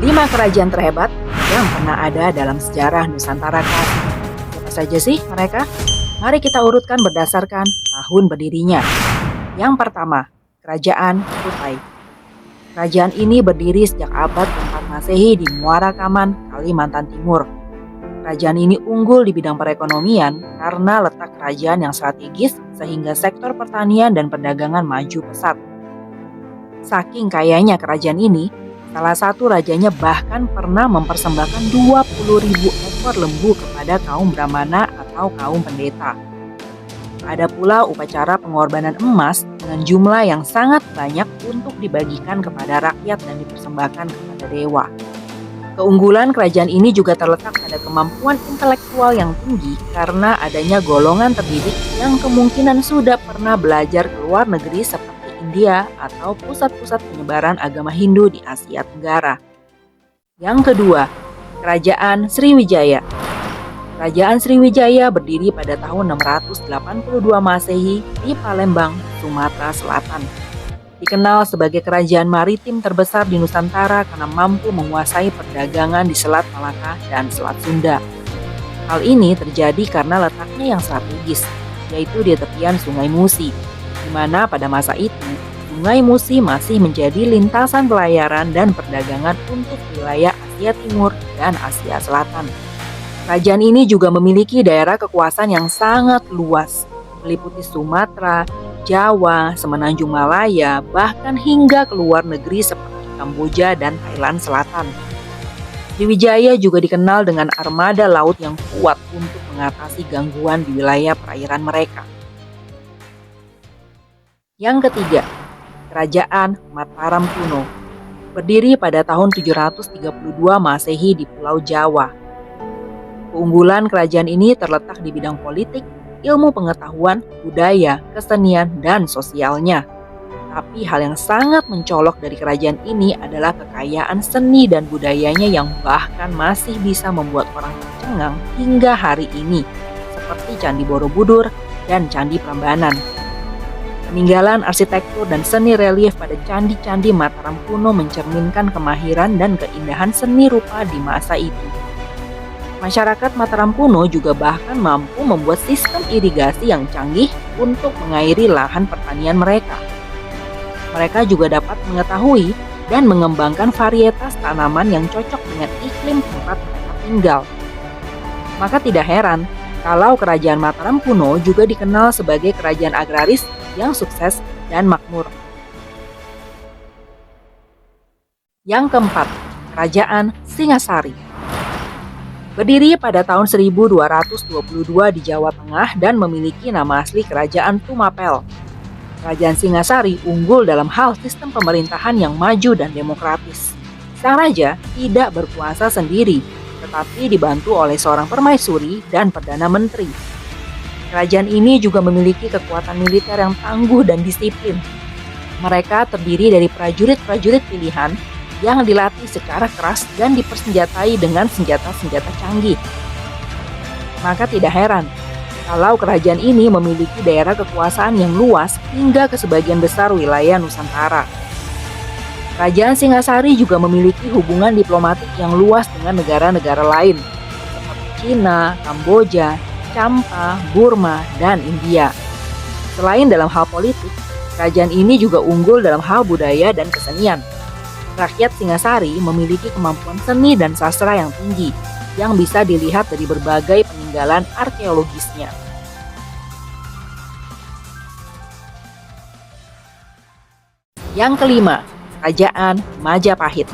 5 kerajaan terhebat yang pernah ada dalam sejarah Nusantara kan. Siapa saja sih mereka? Mari kita urutkan berdasarkan tahun berdirinya. Yang pertama, Kerajaan Kutai. Kerajaan ini berdiri sejak abad ke-4 Masehi di Muara Kaman, Kalimantan Timur. Kerajaan ini unggul di bidang perekonomian karena letak kerajaan yang strategis sehingga sektor pertanian dan perdagangan maju pesat. Saking kayanya kerajaan ini, salah satu rajanya bahkan pernah mempersembahkan 20.000 ekor lembu kepada kaum Brahmana atau kaum pendeta. Ada pula upacara pengorbanan emas dengan jumlah yang sangat banyak untuk dibagikan kepada rakyat dan dipersembahkan kepada dewa. Keunggulan kerajaan ini juga terletak pada kemampuan intelektual yang tinggi karena adanya golongan terdidik yang kemungkinan sudah pernah belajar ke luar negeri seperti India atau pusat-pusat penyebaran agama Hindu di Asia Tenggara. Yang kedua, Kerajaan Sriwijaya. Kerajaan Sriwijaya berdiri pada tahun 682 Masehi di Palembang, Sumatera Selatan. Dikenal sebagai kerajaan maritim terbesar di Nusantara karena mampu menguasai perdagangan di Selat Malaka dan Selat Sunda. Hal ini terjadi karena letaknya yang strategis, yaitu di tepian Sungai Musi, di mana pada masa itu Sungai Musi masih menjadi lintasan pelayaran dan perdagangan untuk wilayah Asia Timur dan Asia Selatan. Kerajaan ini juga memiliki daerah kekuasaan yang sangat luas, meliputi Sumatera, Jawa, Semenanjung Malaya, bahkan hingga ke luar negeri seperti Kamboja dan Thailand Selatan. Sriwijaya juga dikenal dengan armada laut yang kuat untuk mengatasi gangguan di wilayah perairan mereka. Yang ketiga, Kerajaan Mataram Kuno. Berdiri pada tahun 732 Masehi di Pulau Jawa. Keunggulan kerajaan ini terletak di bidang politik, ilmu pengetahuan, budaya, kesenian, dan sosialnya. Tapi hal yang sangat mencolok dari kerajaan ini adalah kekayaan seni dan budayanya yang bahkan masih bisa membuat orang tercengang hingga hari ini, seperti Candi Borobudur dan Candi Prambanan. Peninggalan arsitektur dan seni relief pada candi-candi Mataram kuno mencerminkan kemahiran dan keindahan seni rupa di masa itu. Masyarakat Mataram kuno juga bahkan mampu membuat sistem irigasi yang canggih untuk mengairi lahan pertanian mereka. Mereka juga dapat mengetahui dan mengembangkan varietas tanaman yang cocok dengan iklim tempat mereka tinggal. Maka tidak heran kalau kerajaan Mataram kuno juga dikenal sebagai kerajaan agraris yang sukses dan makmur. Yang keempat, Kerajaan Singasari. Berdiri pada tahun 1222 di Jawa Tengah dan memiliki nama asli Kerajaan Tumapel. Kerajaan Singasari unggul dalam hal sistem pemerintahan yang maju dan demokratis. Sang raja tidak berkuasa sendiri, tetapi dibantu oleh seorang permaisuri dan perdana menteri. Kerajaan ini juga memiliki kekuatan militer yang tangguh dan disiplin. Mereka terdiri dari prajurit-prajurit pilihan yang dilatih secara keras dan dipersenjatai dengan senjata-senjata canggih. Maka tidak heran kalau kerajaan ini memiliki daerah kekuasaan yang luas hingga ke sebagian besar wilayah Nusantara. Kerajaan Singasari juga memiliki hubungan diplomatik yang luas dengan negara-negara lain, seperti Cina, Kamboja, Champa, Burma, dan India. Selain dalam hal politik, kerajaan ini juga unggul dalam hal budaya dan kesenian. Rakyat Singasari memiliki kemampuan seni dan sastra yang tinggi, yang bisa dilihat dari berbagai peninggalan arkeologisnya. Yang kelima, Kerajaan Majapahit.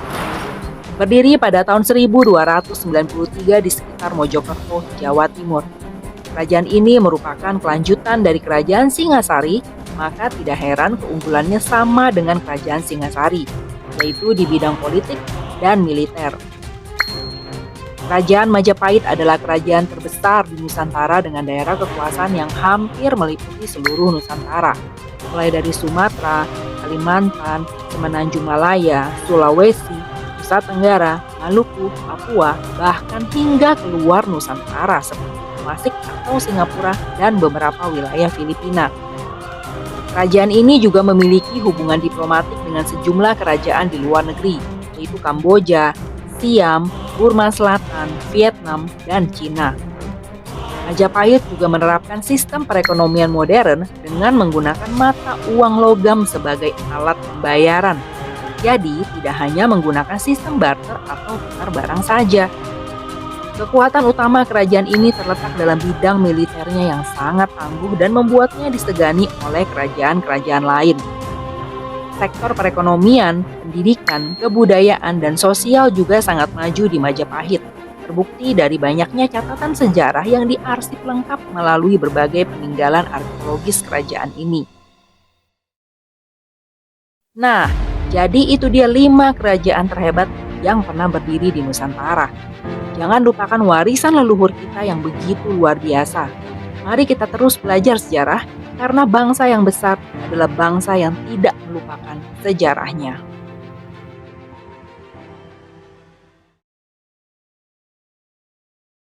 Berdiri pada tahun 1293 di sekitar Mojokerto, Jawa Timur. Kerajaan ini merupakan kelanjutan dari Kerajaan Singasari, maka tidak heran keunggulannya sama dengan Kerajaan Singasari, yaitu di bidang politik dan militer. Kerajaan Majapahit adalah kerajaan terbesar di Nusantara dengan daerah kekuasaan yang hampir meliputi seluruh Nusantara, mulai dari Sumatera, Kalimantan, Semenanjung Malaya, Sulawesi, Nusa Tenggara, Maluku, Papua, bahkan hingga keluar Nusantara seperti Masik atau Singapura dan beberapa wilayah Filipina. Kerajaan ini juga memiliki hubungan diplomatik dengan sejumlah kerajaan di luar negeri, yaitu Kamboja, Siam, Burma Selatan, Vietnam, dan Cina. Majapahit juga menerapkan sistem perekonomian modern dengan menggunakan mata uang logam sebagai alat pembayaran. Jadi, tidak hanya menggunakan sistem barter atau tukar barang saja. Kekuatan utama kerajaan ini terletak dalam bidang militernya yang sangat tangguh dan membuatnya disegani oleh kerajaan-kerajaan lain. Sektor perekonomian, pendidikan, kebudayaan, dan sosial juga sangat maju di Majapahit. Terbukti dari banyaknya catatan sejarah yang diarsip lengkap melalui berbagai peninggalan arkeologis kerajaan ini. Nah, jadi itu dia 5 kerajaan terhebat yang pernah berdiri di Nusantara. Jangan lupakan warisan leluhur kita yang begitu luar biasa. Mari kita terus belajar sejarah, karena bangsa yang besar adalah bangsa yang tidak melupakan sejarahnya.